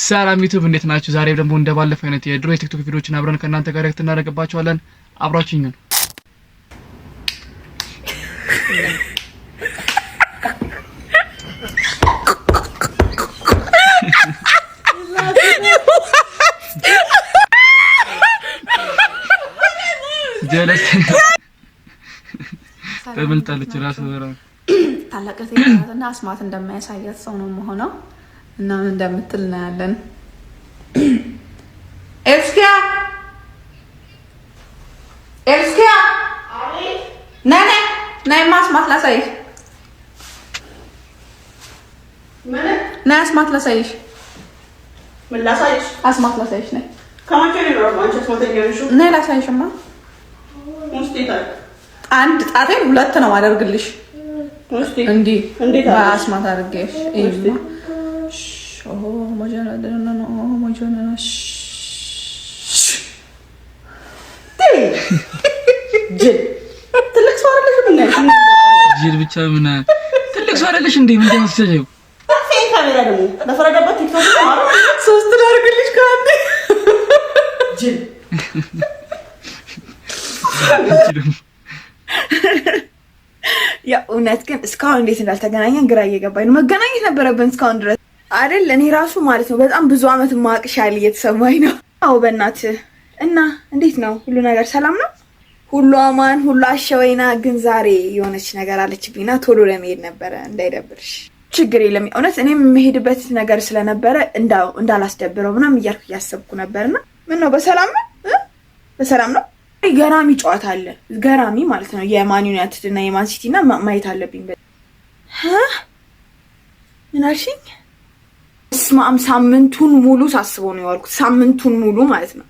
ሰላም ዩቲዩብ እንዴት ናችሁ? ዛሬ ደግሞ እንደባለፈው አይነት የድሮ የቲክቶክ ቪዲዮዎችን አብረን ከእናንተ ጋር ሪአክት እናደርግባችኋለን። አብራችሁኝ ነው። ጀለስ ተበልጣለች ራስ ወራ ታላቀት እና አስማት እንደማያሳያት ሰው ነው መሆነው እና ምን እንደምትል እናያለን። ኤልስኪያ አቤት ነይ ማስማት ላሳይሽ። ምን አስማት ላሳይሽ? ምን ላሳይሽ? አስማት ላሳይሽ ነይ። ከማን ነው አንቺ አስማት ያለሽው? ነይ ላሳይሽማ። ሙስቲታ አንድ ጣቴን ሁለት ነው አደርግልሽ። ሙስቲ እንዴ እንዴት አስማት አድርጌሽ እይማ። ማጃና ደና ነው ማጃና ትልቅ ሰው አይደለሽ እንዴ? ጅል ብቻ ምን ትልቅ ሰው አይደለሽ እንዴ? ምን ደምስሰው ታፊን ካሜራ ደግሞ ለፈረደበት ቲክቶክ ማሩ ሶስት ላድርግልሽ ካንዴ ጅል ያ እውነት ግን እስካሁን እንዴት እንዳልተገናኘን ግራ እየገባኝ ነው። መገናኘት ነበረብን እስካሁን ድረስ አይደል? እኔ ራሱ ማለት ነው በጣም ብዙ አመት ማቅሻል እየተሰማኝ ነው። አዎ በእናትህ እና እንዴት ነው ሁሉ ነገር ሰላም ነው? ሁሉ አማን ሁሉ አሸወይና። ግን ዛሬ የሆነች ነገር አለችብኝና ቶሎ ለመሄድ ነበረ እንዳይደብርሽ። ችግር የለም እውነት እኔም የምሄድበት ነገር ስለነበረ እንዳላስደብረው ምናምን እያልኩ እያሰብኩ ነበርና ምን ነው በሰላም ነው? በሰላም ነው? ገራሚ ጨዋታ አለ። ገራሚ ማለት ነው የማን ዩናይትድ እና የማን ሲቲ እና ማየት አለብኝ። ምን አልሽኝ? ስማም ሳምንቱን ሙሉ ሳስበው ነው የዋልኩት። ሳምንቱን ሙሉ ማለት ነው።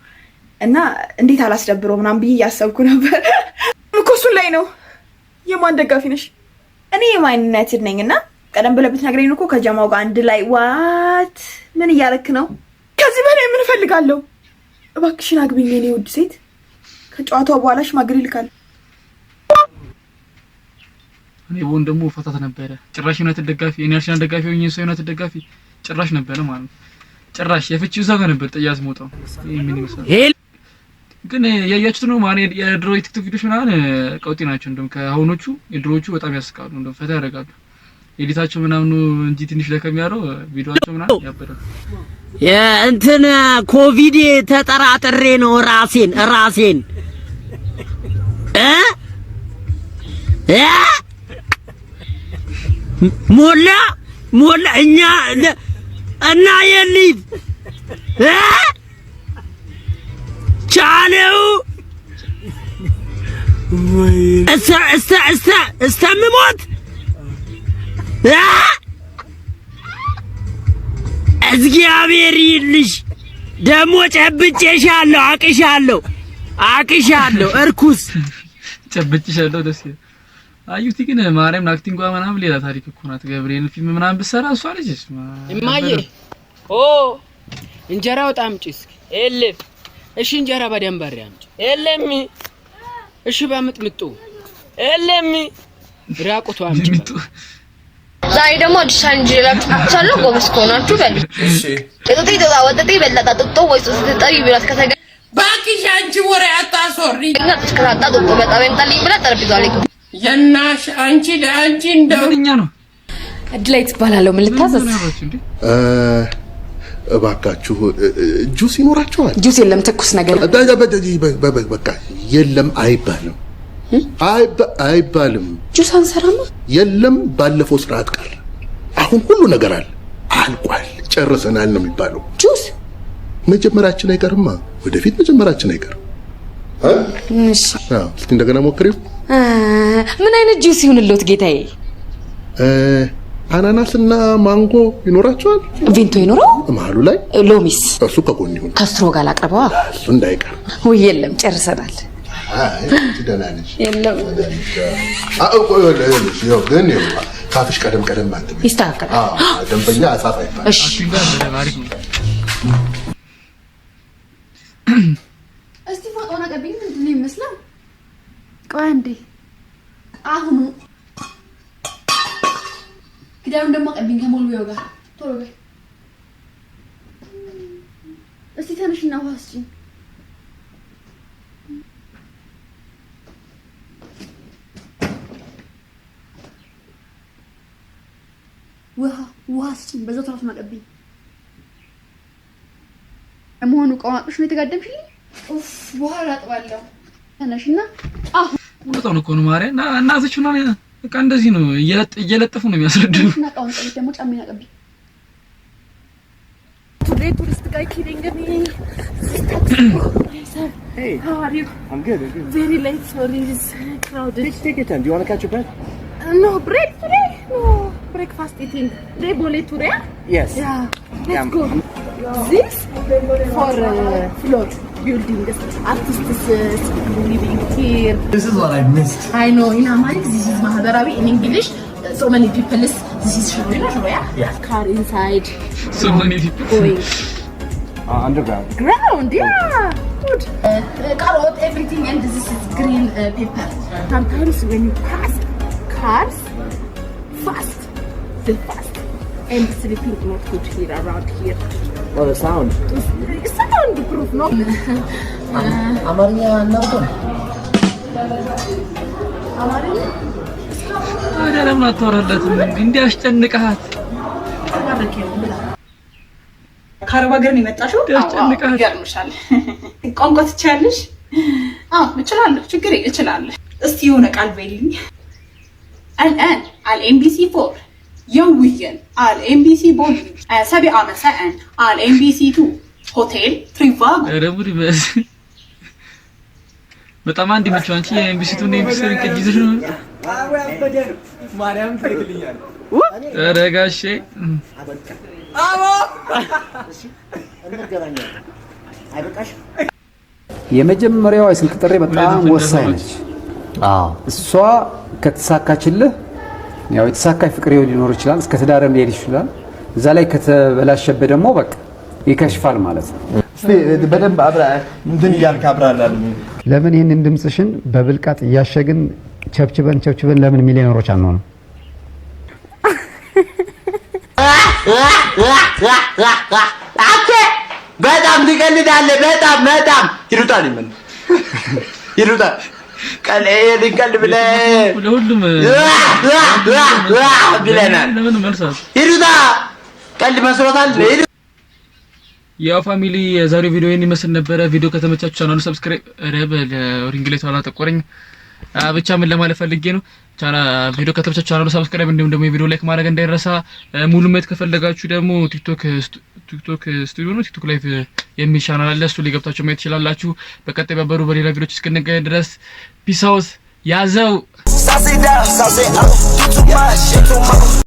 እና እንዴት አላስደብረው ምናምን ብዬ እያሰብኩ ነበር እኮ እሱን ላይ ነው። የማን ደጋፊ ነሽ? እኔ የማን ዩናይትድ ነኝ። እና ቀደም ብለህ ብትነግረኝ እኮ ከጀማው ጋር አንድ ላይ ዋት ምን እያረክ ነው? ከዚህ በላይ ምን እፈልጋለሁ? እባክሽን አግቢኝ የኔ ውድ ሴት። ከጨዋታው በኋላ ሽማግሌ ልካል። እኔ ወን ደግሞ ፈታት ነበረ። ጭራሽ ዩናይትድ ደጋፊ እኔ አርሰናል ደጋፊ ሆኜ ሰው ዩናይትድ ደጋፊ ጭራሽ ነበረ ማለት ነው። ጭራሽ የፍቺው ሰው ነበር ጥያዝ ሞጣው። ምን ይመስላል ግን ያያችሁት ነው ማለት የድሮ ቲክቶክ ቪዲዮዎች ምናምን ቀውጢ ናቸው። እንደውም ከአሁኖቹ የድሮዎቹ በጣም ያስቃሉ። እንደውም ፈታ ያደርጋሉ። ኤዲታቸው ምናምን እንጂ ትንሽ ለከሚያረው ቪዲዮአቸው ምናምን ያበረ እንትን ኮቪድ ተጠራጥሬ ነው ራሴን ሞላ እኛ እና የሊድ ቻለው እስተምሞት እግዚአብሔር ይልሽ ደሞ ጨብጬሻለሁ አቅሻለሁ እርኩስ ጨብጬሻለሁ። ደስ አዩቲ ግን ማርያም አክቲንጓ ምናምን ሌላ ታሪክ እኮ ናት። ገብርኤል ፊልም ምናምን ብትሰራ እሷ ልጅስ እማዬ እንጀራ ወጣም ጭስ ኤልፍ እሺ እንጀራ በደንብ አምጪ ኤለሚ እሺ በምጥምጡ ኤለሚ ራቁቷ አምጪ። ዛሬ ደግሞ አዲስ ቻሌንጅ ላችሁ ጎበዝ ከሆናችሁ በሉ። እሺ እጥጤ ወጥጤ በለጣ ጥጦ ወይስ ተጠሪ ብላት ከተገ ባኪሽ አንቺ ወሬ አታሶሪ እና ተከታታ ጥጦ በጣም እንጣልኝ ብላ ጠርቢዛው ላይ የናሽ አንቺ ለአንቺ እንደውኛ ነው። እድላይ ትባላለሁ። ምን ልታዘዝ? እባካችሁ ጁስ ይኖራችኋል? ጁስ የለም ትኩስ ነገር በቃ የለም አይባልም። ጁስ አንሰራማ። የለም ባለፈው ስርዓት ቀረ። አሁን ሁሉ ነገር አልቋል፣ ጨርሰናል ነው የሚባለው። ጁስ መጀመራችን አይቀርማ፣ ወደፊት መጀመራችን አይቀርም። እሺ እስቲ እንደገና ሞክሪው። ምን አይነት ጁስ ይሁንልዎት ጌታዬ? አናናስና ማንጎ ይኖራችኋል? ቪንቶ ይኖረው? መሀሉ ላይ ሎሚስ? እሱ ከጎን ይሁን። ከስትሮ ጋር አቅርበዋ። እሱ እንዳይቀር። ወይ የለም ጨርሰናል። አይ ትደናለሽ። የለም ግን ካፍሽ ቀደም ማለት ነው። ይስተካከላል። ደንበኛ አጻፋ ይባላል። እሺ እስቲ ፎቶና ቀብኝ ምንድን ነው ይመስላል? ቆይ አንዴ አሁን ክዳኑን ደግሞ ቀብኝ ከሞልቢያው ጋር ቶሎ በይ። እስቲ ተነሽና ውሃ ስጪኝ። ውሃ ስጪኝ። በዛው ትራስ ማቀብኝ። ለመሆኑ ቆማጥሽ ነው የተጋደምሽልኝ? ኡፍ በኋላ አጥባለሁ። ተነሽና በጣም እኮ ነው ማርያም እናቶችና በቃ እንደዚህ ነው እየለጠፉ ነው የሚያስረዱኝ። እና ቃውን ጠይቅ ደግሞ ጫሜን አቀብኝ። Tourist guy kidding me. Hey, how are you? I'm good. Very late, sorry, it's crowded. Take your time. Do you want to catch your breath? No, break today? No, breakfast eating. They bole today? Yes. Yeah, let's go. This for float building. Artists living here. This is what I missed. I know, in Amharic this is Mahadarabi, in English so many people this is Shoya. Yeah. Car inside. So many people Going. Underground. Ground, yeah. Good. Carrot, everything, and this is green pepper. Sometimes when you pass cars, fast, they fast. And sleeping not good here, around here. Oh, the sound. Sound proof, no? Amarinya nonton. Amarinya? ታዲያ ለምን አታወራላትም? እንዲህ አስጨንቀሃት ከአረብ ሀገር ነው የመጣሽው? ያስጨንቃል። ይገርምሻል። ቋንቋ ትችያለሽ? አዎ እችላለሁ። ችግር እችላለሁ። እስቲ የሆነ ቃል በይልኝ። الآن على MBC 4 يوميا على MBC بولينج 7 مساء على MBC 2 هوتيل تريفاغو. ረቡሪ በስ በጣም አንድ መቼው አንቺ የኤምቢሲ2 እና ኤምቢሲ3 ከጂዘሽ ነው ማርያም ትልክልኛል። ረጋሼ አዎ እንገናኛለን። አይበቃሽ? የመጀመሪያዋ የስልክ ጥሪ በጣም ወሳኝ ነች። እሷ ከተሳካችልህ ያው የተሳካይ ፍቅር ሊኖር ይችላል፣ እስከ ትዳርም ሊሄድ ይችላል። እዛ ላይ ከተበላሸበ ደግሞ በቃ ይከሽፋል ማለት ነው። እስቲ በደንብ አብራ እንትን እያልክ አብራራልኝ። ለምን ይሄንን ድምጽሽን በብልቃጥ እያሸግን ቸብችበን ለምን ሚሊዮነሮች አንሆንም? አኬ በጣም ትቀልዳለህ። በጣም ይሩጣል ይሩጣል ቀል ብለህ ለሁሉም ብለናል። ለምን መልሳት ይሩጣ ቀልድ መስሎታል። ያው ፋሚሊ የዛሬው ቪዲዮ ይሄን ይመስል ነበረ። ቪዲዮ ከተመቻችሁ ቻናሉን ሰብስክራይብ ሪንግ ላይ ተዋላ ተቆረኝ ብቻ ምን ለማለት ፈልጌ ነው። ቪዲዮ ከተመቻችሁ ቻናሉን ሰብስክራይብ እንዲሁም ደግሞ የቪዲዮ ላይክ ማድረግ እንዳይረሳ። ሙሉ ማየት ከፈለጋችሁ ደግሞ ቲክቶክ ስቱዲዮ ነው ቲክቶክ ላይቭ የሚል ቻናል አለ። እሱ ላይ ገብታችሁ ማየት ትችላላችሁ። በቀጣይ በሌላ ቪዲዮዎች እስክንገናኝ ድረስ ፒስ አውት ያዘው።